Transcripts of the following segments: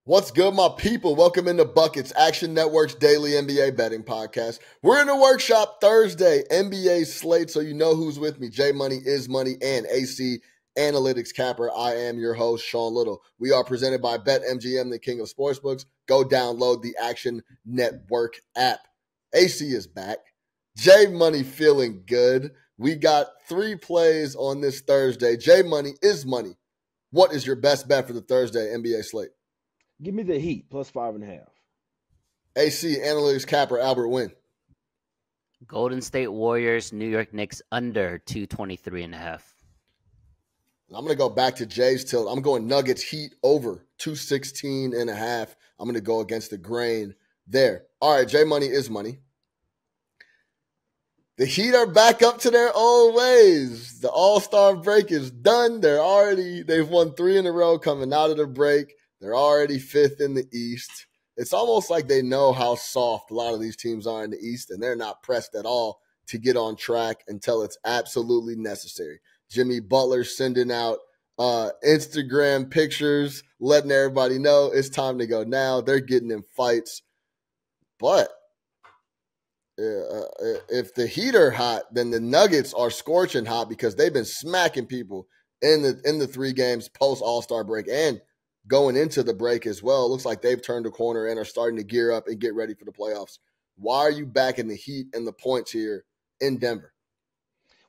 What's good, my people? Welcome into Buckets, Action Network's daily NBA betting podcast. We're in the workshop Thursday, NBA slate, so you know who's with me. J Money is Money and AC Analytics Capper. I am your host, Sean Little. We are presented by BetMGM, the king of sportsbooks. Go download the Action Network app. AC is back. J Money feeling good. We got 3 plays on this Thursday. J Money is Money. What is your best bet for the Thursday NBA slate? Give me the Heat plus 5.5. AC Analytics Capper, Albert Wynn. Golden State Warriors, New York Knicks under 223.5. I'm going to go back to Jay's tilt. I'm going Nuggets Heat over 216.5. I'm going to go against the grain there. All right, J Money is Money. The Heat are back up to their old ways. The All-Star break is done. They've won 3 in a row coming out of the break. They're already 5th in the East. It's almost like they know how soft a lot of these teams are in the East, and they're not pressed at all to get on track until it's absolutely necessary. Jimmy Butler sending out Instagram pictures, letting everybody know it's time to go now. They're getting in fights. But if the Heat are hot, then the Nuggets are scorching hot because they've been smacking people in the 3 games post All-Star break and going into the break as well. It looks like they've turned a corner and are starting to gear up and get ready for the playoffs. Why are you backing the Heat and the points here in Denver?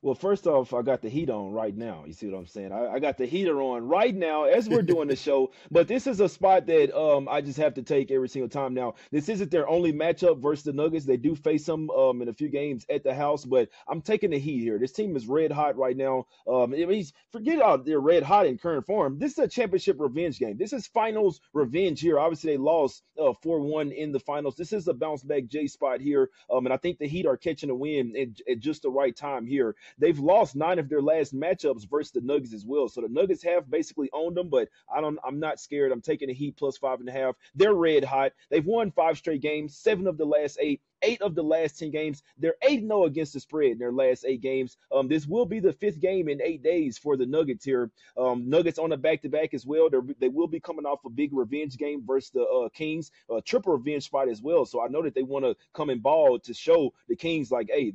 Well, first off, I got the heat on right now. You see what I'm saying? I got the heater on right now as we're doing the show. But this is a spot that I just have to take every single time. Now, this isn't their only matchup versus the Nuggets. They do face them in a few games at the house, but I'm taking the Heat here. This team is red hot right now. Forget out they're red hot in current form. This is a championship revenge game. This is finals revenge here. Obviously, they lost 4-1 in the finals. This is a bounce back J spot here, and I think the Heat are catching a win at just the right time here. They've lost 9 of their last matchups versus the Nuggets as well. So the Nuggets have basically owned them, but I'm not scared. I'm taking the Heat plus 5.5. They're red hot. They've won 5 straight games, 7 of the last 8. 8 of the last 10 games. They're 8-0 against the spread in their last 8 games. This will be the 5th game in 8 days for the Nuggets here. Nuggets on a back-to-back as well. They will be coming off a big revenge game versus the Kings, a triple revenge spot as well. So I know that they want to come and ball to show the Kings like, hey,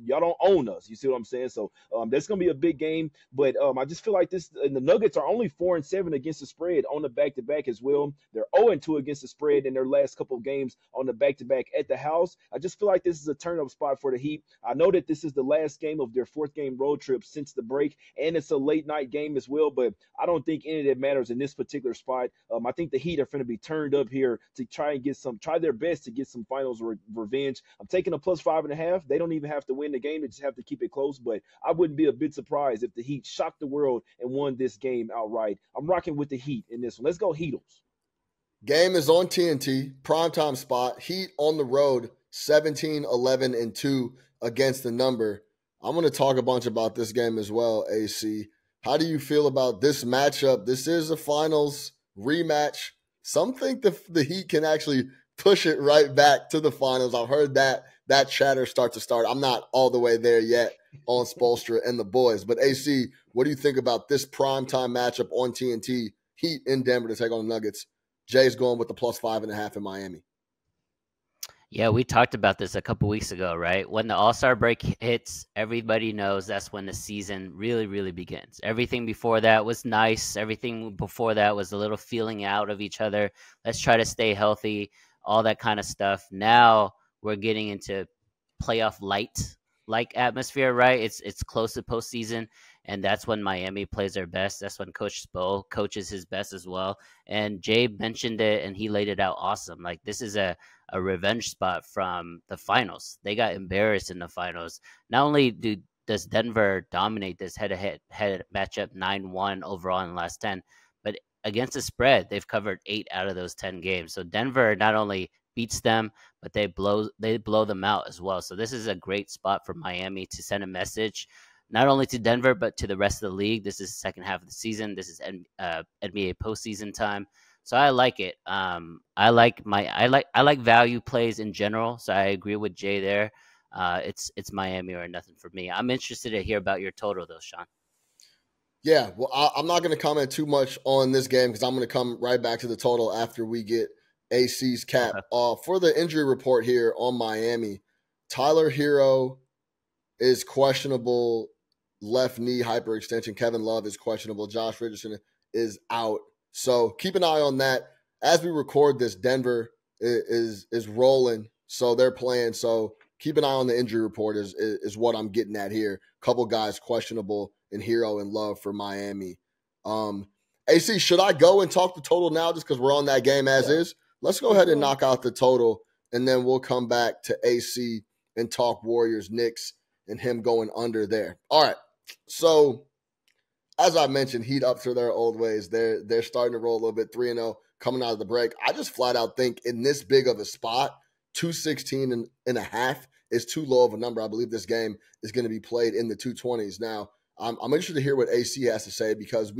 y'all don't own us. You see what I'm saying? So that's going to be a big game. But I just feel like this, and the Nuggets are only 4-7 against the spread on the back-to-back as well. They're 0-2 against the spread in their last couple of games on the back-to-back at the house. I just feel like this is a turn-up spot for the Heat. I know that this is the last game of their 4th game road trip since the break, and it's a late-night game as well, but I don't think any of that matters in this particular spot. I think the Heat are going to be turned up here to try their best to get some finals revenge. I'm taking a plus 5.5. They don't even have to win the game. They just have to keep it close, but I wouldn't be a bit surprised if the Heat shocked the world and won this game outright. I'm rocking with the Heat in this one. Let's go Heatles. Game is on TNT, primetime spot. Heat on the road, 17-11-2 against the number. I'm going to talk a bunch about this game as well, AC. How do you feel about this matchup? This is a finals rematch. Some think the Heat can actually push it right back to the finals. I've heard that chatter start. I'm not all the way there yet on Spoelstra and the boys. But AC, what do you think about this primetime matchup on TNT? Heat in Denver to take on the Nuggets. Jay's going with the plus 5.5 in Miami. Yeah, we talked about this a couple weeks ago, right? When the All-Star break hits, everybody knows that's when the season really, really begins. Everything before that was nice. Everything before that was a little feeling out of each other. Let's try to stay healthy, all that kind of stuff. Now we're getting into playoff light-like atmosphere, right? It's close to postseason, and that's when Miami plays their best. That's when Coach Spo coaches his best as well. And Jay mentioned it, and he laid it out awesome. Like, this is a revenge spot from the finals. They got embarrassed in the finals. Not only does Denver dominate this head-to-head matchup 9-1 overall in the last 10, but against the spread, they've covered 8 out of those 10 games. So Denver not only beats them, but they blow them out as well. So this is a great spot for Miami to send a message, not only to Denver, but to the rest of the league. This is the second half of the season. This is NBA postseason time. So I like it. I like value plays in general. So I agree with Jay there. It's Miami or nothing for me. I'm interested to hear about your total though, Sean. Yeah, well, I'm not going to comment too much on this game because I'm going to come right back to the total after we get AC's cap. Okay. For the injury report here on Miami, Tyler Hero is questionable, left knee hyperextension. Kevin Love is questionable. Josh Richardson is out. So keep an eye on that. As we record this, Denver is rolling, so they're playing. So keep an eye on the injury report is what I'm getting at here. Couple guys questionable in Hero and Love for Miami. AC, should I go and talk the total now just because we're on that game as is? Let's go ahead and knock out the total, and then we'll come back to AC and talk Warriors, Knicks, and him going under there. All right. So as I mentioned, Heat up to their old ways. They're starting to roll a little bit 3-0 coming out of the break. I just flat out think in this big of a spot, 216 and a half is too low of a number. I believe this game is going to be played in the 220s. Now, I'm interested to hear what AC has to say because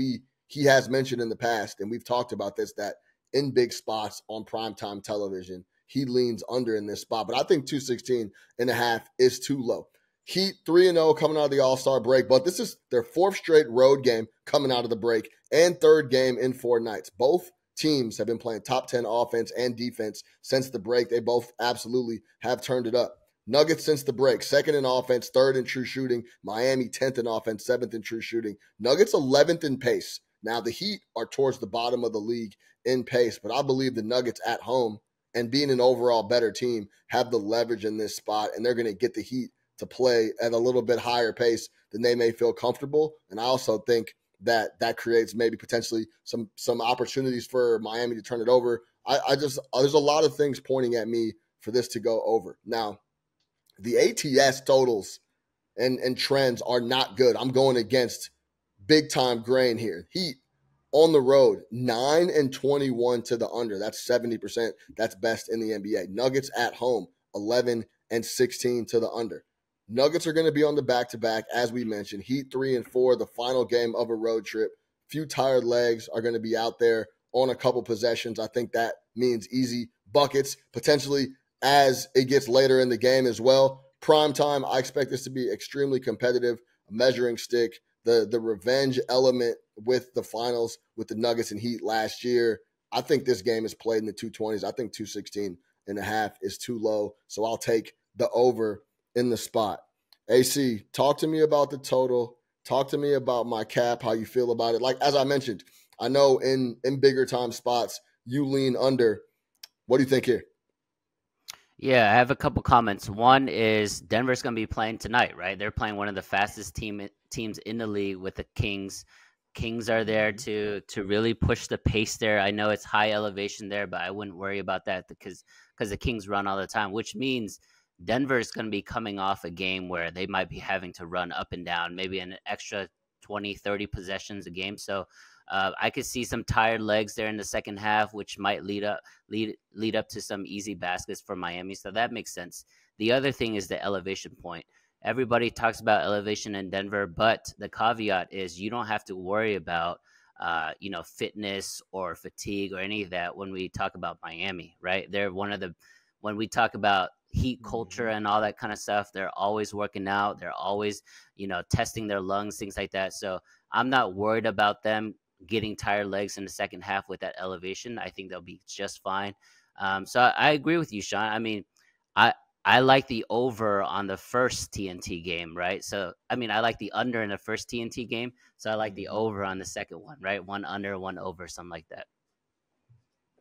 he has mentioned in the past, and we've talked about this, that in big spots on primetime television, he leans under in this spot. But I think 216 and a half is too low. Heat 3-0 coming out of the All-Star break, but this is their fourth straight road game coming out of the break and third game in 4 nights. Both teams have been playing top 10 offense and defense since the break. They both absolutely have turned it up. Nuggets since the break, second in offense, third in true shooting. Miami 10th in offense, seventh in true shooting. Nuggets 11th in pace. Now the Heat are towards the bottom of the league in pace, but I believe the Nuggets at home and being an overall better team have the leverage in this spot, and they're going to get the Heat to play at a little bit higher pace than they may feel comfortable. And I also think that creates maybe potentially some opportunities for Miami to turn it over. There's a lot of things pointing at me for this to go over. Now, the ATS totals and trends are not good. I'm going against big time grain here. Heat on the road, 9-21 to the under. That's 70%. That's best in the NBA. Nuggets at home, 11-16 to the under. Nuggets are going to be on the back-to-back, as we mentioned. Heat 3-4, the final game of a road trip. Few tired legs are going to be out there on a couple possessions. I think that means easy buckets, potentially as it gets later in the game as well. Prime time, I expect this to be extremely competitive, a measuring stick. The revenge element with the finals with the Nuggets and Heat last year, I think this game is played in the 220s. I think 216 and a half is too low, so I'll take the over in the spot. AC, talk to me about the total. Talk to me about my cap, how you feel about it. Like, as I mentioned, I know in bigger time spots, you lean under. What do you think here? Yeah, I have a couple comments. One is Denver's going to be playing tonight, right? They're playing one of the fastest teams in the league with the Kings. Kings are there to really push the pace there. I know it's high elevation there, but I wouldn't worry about that because the Kings run all the time, which means Denver is going to be coming off a game where they might be having to run up and down, maybe an extra 20, 30 possessions a game. So I could see some tired legs there in the second half, which might lead up to some easy baskets for Miami. So that makes sense. The other thing is the elevation point. Everybody talks about elevation in Denver, but the caveat is you don't have to worry about fitness or fatigue or any of that when we talk about Miami, right? They're when we talk about Heat culture and all that kind of stuff, they're always working out. They're always, testing their lungs, things like that. So I'm not worried about them getting tired legs in the second half with that elevation. I think they'll be just fine. So I agree with you, Sean. I mean, I like the over on the first TNT game, right? So, I mean, I like the under in the first TNT game. So I like the over on the second one, right? One under, one over, something like that.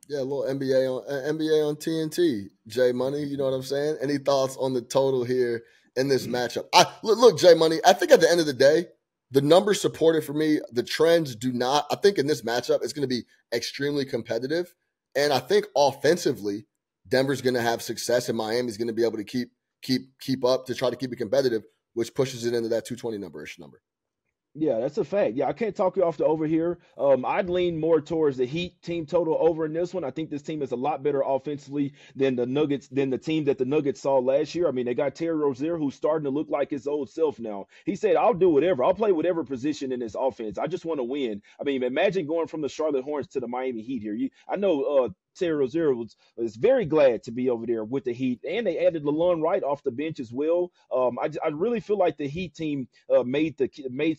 Yeah, a little NBA on TNT. J Money, you know what I'm saying? Any thoughts on the total here in this matchup? Look, J Money, I think at the end of the day, the numbers support it for me. The trends do not. I think in this matchup, it's going to be extremely competitive. And I think offensively, Denver's going to have success and Miami's going to be able to keep up to try to keep it competitive, which pushes it into that 220 number-ish number. Yeah, that's a fact. Yeah, I can't talk you off the over here. I'd lean more towards the Heat team total over in this one. I think this team is a lot better offensively than the Nuggets, than the team that the Nuggets saw last year. I mean, they got Terry Rozier, who's starting to look like his old self now. He said, "I'll do whatever. I'll play whatever position in this offense. I just want to win." I mean, imagine going from the Charlotte Hornets to the Miami Heat here. I know Terry Rozier was very glad to be over there with the Heat, and they added LeLon Wright off the bench as well. I really feel like the Heat team made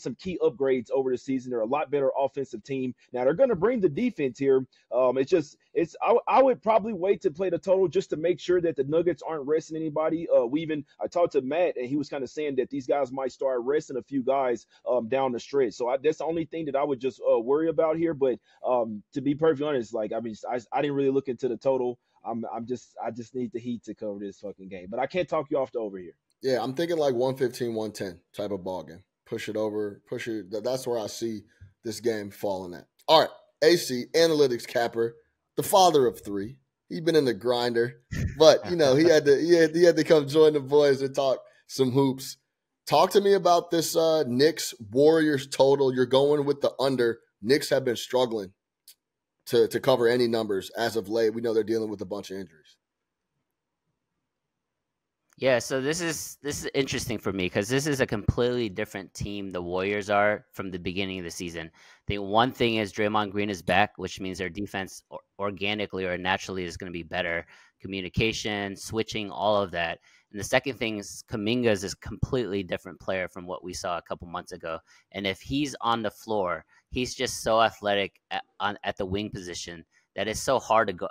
some key upgrades over the season. They're a lot better offensive team. Now they're going to bring the defense here. I would probably wait to play the total just to make sure that the Nuggets aren't resting anybody. I talked to Matt, and he was kind of saying that these guys might start resting a few guys down the stretch. So that's the only thing that I would just worry about here. But to be perfectly honest, like I didn't really look into the total. I just need the Heat to cover this fucking game. But I can't talk you off the over here. Yeah, I'm thinking like 115, 110 type of ball game. Push it over, push it. That's where I see this game falling at. All right, AC, analytics capper, the father of three. He's been in the grinder, but he had to come join the boys and talk some hoops. Talk to me about this Knicks Warriors total. You're going with the under. Knicks have been struggling to cover any numbers as of late. We know they're dealing with a bunch of injuries. Yeah, so this is interesting for me because this is a completely different team the Warriors are from the beginning of the season. The one thing is Draymond Green is back, which means their defense organically or naturally is going to be better. Communication, switching, all of that. And the second thing is Kuminga is a completely different player from what we saw a couple months ago. And if he's on the floor, he's just so athletic at the wing position that it's so hard to go,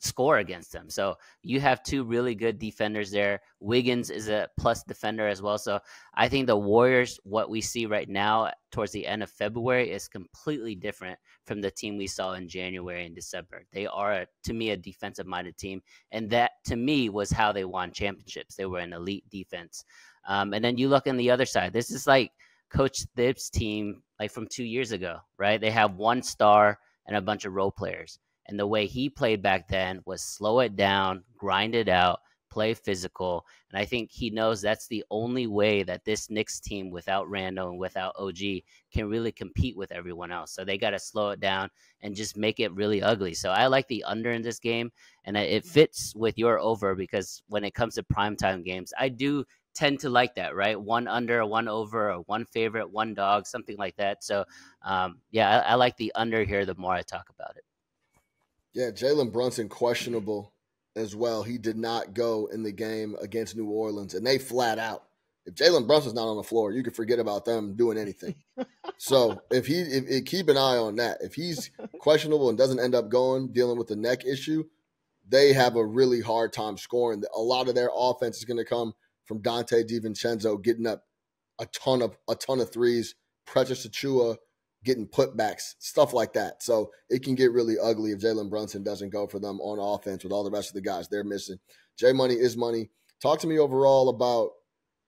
score against them. So you have two really good defenders there. Wiggins is a plus defender as well. So I think the Warriors, what we see right now towards the end of February, is completely different from the team we saw in January and December. They are, to me, a defensive-minded team. And that, to me, was how they won championships. They were an elite defense. And then you look on the other side. This is like Coach Thibs' team like from 2 years ago, right? They have one star and a bunch of role players. And the way he played back then was slow it down, grind it out, play physical. And I think he knows that's the only way that this Knicks team without Randall and without OG can really compete with everyone else. So they got to slow it down and just make it really ugly. So I like the under in this game. And it fits with your over because when it comes to primetime games, I do tend to like that, right? One under, one over, or one favorite, one dog, something like that. So, I like the under here the more I talk about it. Yeah, Jalen Brunson questionable as well. He did not go in the game against New Orleans, and they flat out. If Jalen Brunson's not on the floor, you can forget about them doing anything. So if keep an eye on that. If he's questionable and doesn't end up dealing with the neck issue, they have a really hard time scoring. A lot of their offense is going to come from Dante DiVincenzo getting up a ton of threes, Precious Achua getting putbacks, stuff like that. So it can get really ugly if Jalen Brunson doesn't go for them on offense with all the rest of the guys they're missing. J Money is money. Talk to me overall about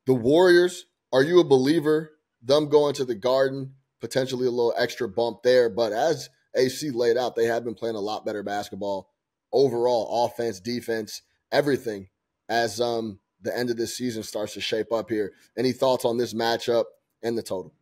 the Warriors. Are you a believer? Them going to the Garden, potentially a little extra bump there. But as AC laid out, they have been playing a lot better basketball overall, offense, defense, everything as the end of this season starts to shape up here. Any thoughts on this matchup and the total?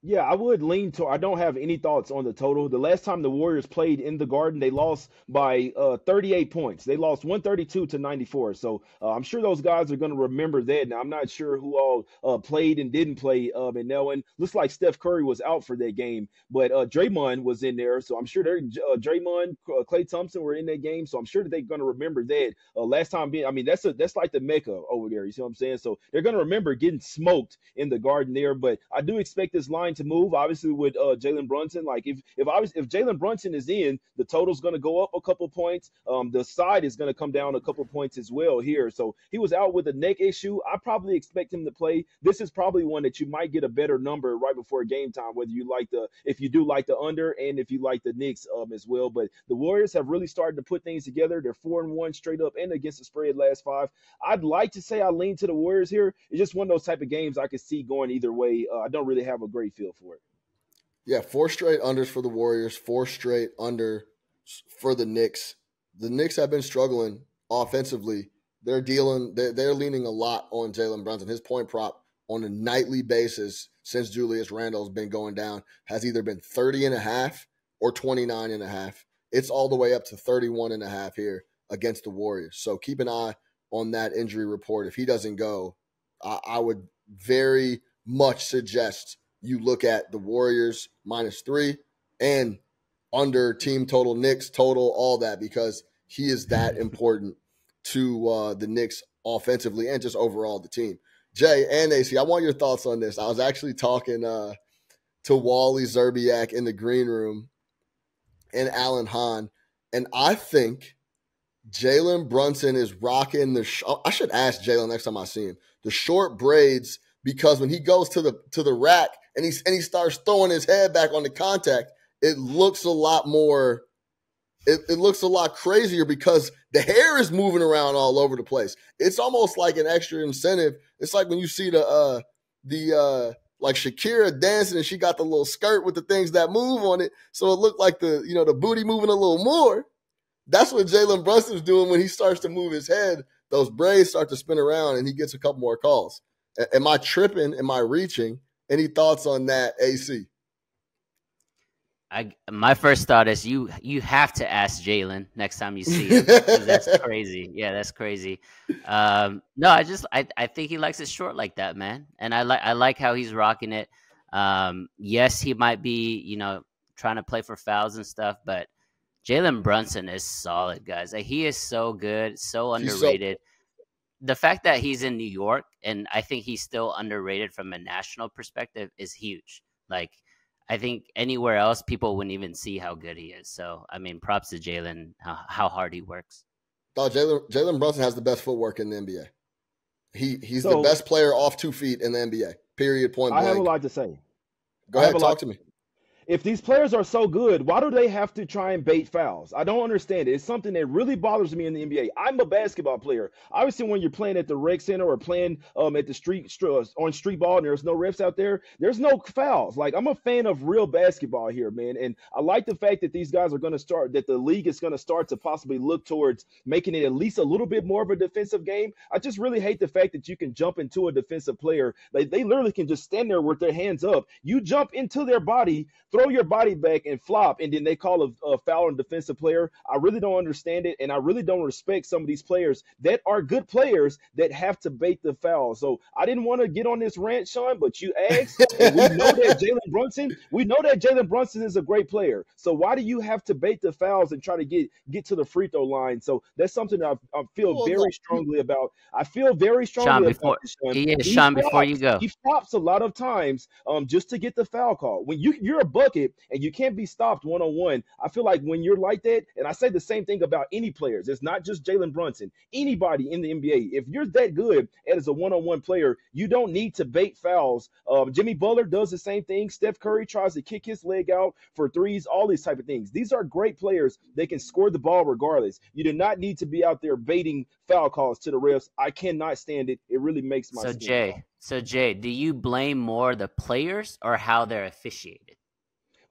Yeah, I would lean to. I don't have any thoughts on the total. The last time the Warriors played in the Garden, they lost by 38 points. They lost 132-94. So I'm sure those guys are going to remember that. Now, I'm not sure who all played and didn't play in that one. Looks like Steph Curry was out for that game, but Draymond was in there. So I'm sure Draymond, Klay Thompson were in that game. So I'm sure that they're going to remember that. Last time that's like the Mecca over there. You see what I'm saying? So they're going to remember getting smoked in the Garden there. But I do expect this line to move, obviously, with Jalen Brunson. Like if Jalen Brunson is in, the total's going to go up a couple points. The side is going to come down a couple points as well here. So he was out with a neck issue. I probably expect him to play. This is probably one that you might get a better number right before game time, whether you if you do like the under and if you like the Knicks as well. But the Warriors have really started to put things together. They're 4-1 straight up and against the spread last 5. I'd like to say I lean to the Warriors here. It's just one of those type of games I could see going either way. I don't really have a great feel for it. Yeah, 4 straight unders for the Warriors, 4 straight under for the Knicks. The Knicks have been struggling offensively. They're leaning a lot on Jalen Brunson. His point prop on a nightly basis since Julius Randle's been going down has either been 30.5 or 29.5. It's all the way up to 31.5 here against the Warriors. So keep an eye on that injury report. If he doesn't go, I would very much suggest you look at the Warriors -3 and under team total, Knicks total, all that, because he is that important to the Knicks offensively and just overall the team. Jay and AC, I want your thoughts on this. I was actually talking to Wally Zerbiak in the green room and Alan Hahn, and I think Jalen Brunson is rocking I should ask Jalen next time I see him, the short braids, because when he goes to the rack and he starts throwing his head back on the contact, it looks a lot more. It looks a lot crazier because the hair is moving around all over the place. It's almost like an extra incentive. It's like when you see the like Shakira dancing and she got the little skirt with the things that move on it, so it looked like the booty moving a little more. That's what Jalen Brunson's doing when he starts to move his head. Those braids start to spin around and he gets a couple more calls. Am I tripping? Am I reaching? Any thoughts on that, AC? My first thought is you have to ask Jalen next time you see him, because that's crazy. Yeah, that's crazy. No, I think he likes it short like that, man, and I like how he's rocking it. Yes, he might be trying to play for fouls and stuff, but Jalen Brunson is solid, guys. Like, he is so good, so underrated. The fact that he's in New York, and I think he's still underrated from a national perspective, is huge. Like, I think anywhere else, people wouldn't even see how good he is. So, I mean, props to Jalen, how hard he works. Jalen Brunson has the best footwork in the NBA. He's the best player off 2 feet in the NBA, period, point blank. I have a lot to say. Go ahead, talk to me. If these players are so good, why do they have to try and bait fouls? I don't understand it. It's something that really bothers me in the NBA. I'm a basketball player. Obviously, when you're playing at the rec center or playing at the on street ball and there's no refs out there, there's no fouls. Like, I'm a fan of real basketball here, man. And I like the fact that these guys are going to start, that the league is going to start to possibly look towards making it at least a little bit more of a defensive game. I just really hate the fact that you can jump into a defensive player. They literally can just stand there with their hands up. You jump into their body, throw your body back and flop, and then they call a foul on a defensive player. I really don't understand it, and I really don't respect some of these players that are good players that have to bait the foul. So I didn't want to get on this rant, Sean, but you asked, and we know that Jalen Brunson is a great player. So why do you have to bait the fouls and try to get to the free throw line? So that's something that I feel very strongly about. I feel very strongly about this, Sean. Sean, before you go. He flops a lot of times just to get the foul call. When you're a bucket and you can't be stopped one-on-one, I feel like when you're like that, and I say the same thing about any players, it's not just Jalen Brunson, anybody in the NBA, if you're that good as a one-on-one player, you don't need to bait fouls. Jimmy Butler does the same thing. Steph Curry tries to kick his leg out for threes, all these type of things. These are great players. They can score the ball regardless. You do not need to be out there baiting foul calls to the refs. I cannot stand it. It really makes my skin So Jay, do you blame more the players or how they're officiated?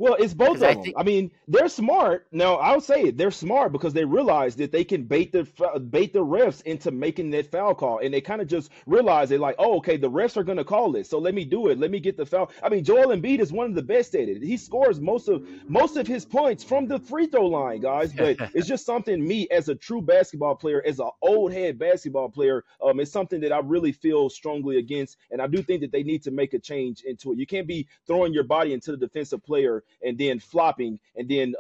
Well, it's both of them. I mean, they're smart. Now, I'll say it. They're smart because they realize that they can bait the refs into making that foul call. And they kind of just realize they're like, oh, okay, the refs are going to call it. So let me do it. Let me get the foul. I mean, Joel Embiid is one of the best at it. He scores most of his points from the free throw line, guys. But it's just something me as a true basketball player, as an old head basketball player, it's something that I really feel strongly against. And I do think that they need to make a change into it. You can't be throwing your body into the defensive player and then flopping, and then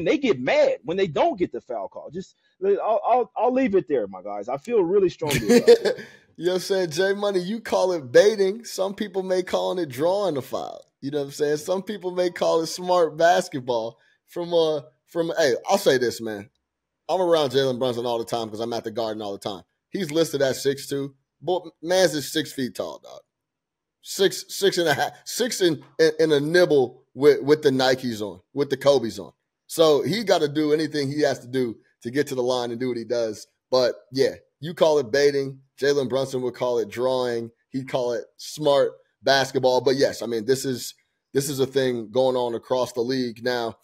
they get mad when they don't get the foul call. Just I'll leave it there, my guys. I feel really strongly about it. You know what I'm saying, Jay Money, you call it baiting. Some people may call it drawing a foul. You know what I'm saying? Some people may call it smart basketball. Hey, I'll say this, man. I'm around Jalen Brunson all the time because I'm at the Garden all the time. He's listed at 6'2". Boy, man's is 6 feet tall, dog. 6'6" in a nibble with the Nikes on, with the Kobe's on. So he got to do anything he has to do to get to the line and do what he does. But yeah, you call it baiting. Jalen Brunson would call it drawing. He'd call it smart basketball. But yes, I mean, this is a thing going on across the league now.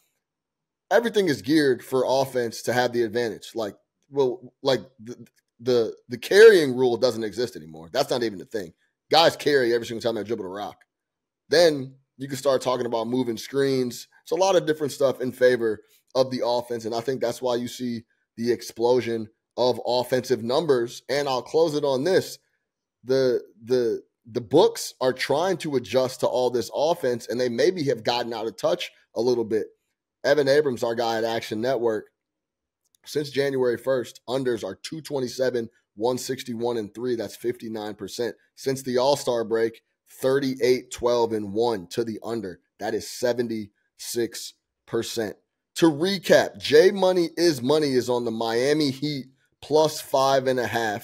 Everything is geared for offense to have the advantage. The carrying rule doesn't exist anymore. That's not even a thing. Guys carry every single time they dribble the rock. Then you can start talking about moving screens. It's a lot of different stuff in favor of the offense, and I think that's why you see the explosion of offensive numbers. And I'll close it on this. The books are trying to adjust to all this offense, and they maybe have gotten out of touch a little bit. Evan Abrams, our guy at Action Network, since January 1st, unders are 227, 161, and 3. That's 59%. Since the All-Star break, 38, 12, and 1 to the under. That is 76%. To recap, J Money is on the Miami Heat plus 5.5.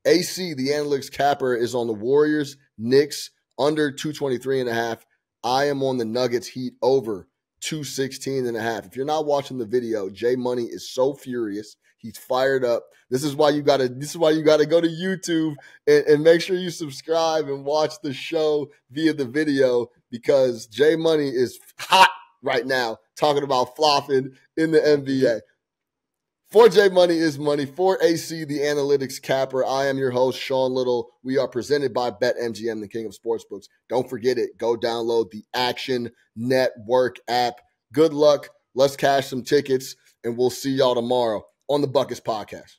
AC, the analytics capper, is on the Warriors, Knicks, under 223.5. I am on the Nuggets Heat over 216.5. If you're not watching the video, J Money is so furious. He's fired up. This is why you gotta go to YouTube and make sure you subscribe and watch the show via the video, because J Money is hot right now talking about flopping in the NBA. For J Money is Money, for AC, the analytics capper, I am your host, Sean Little. We are presented by BetMGM, the king of sportsbooks. Don't forget it. Go download the Action Network app. Good luck. Let's cash some tickets, and we'll see y'all tomorrow on the Buckets Podcast.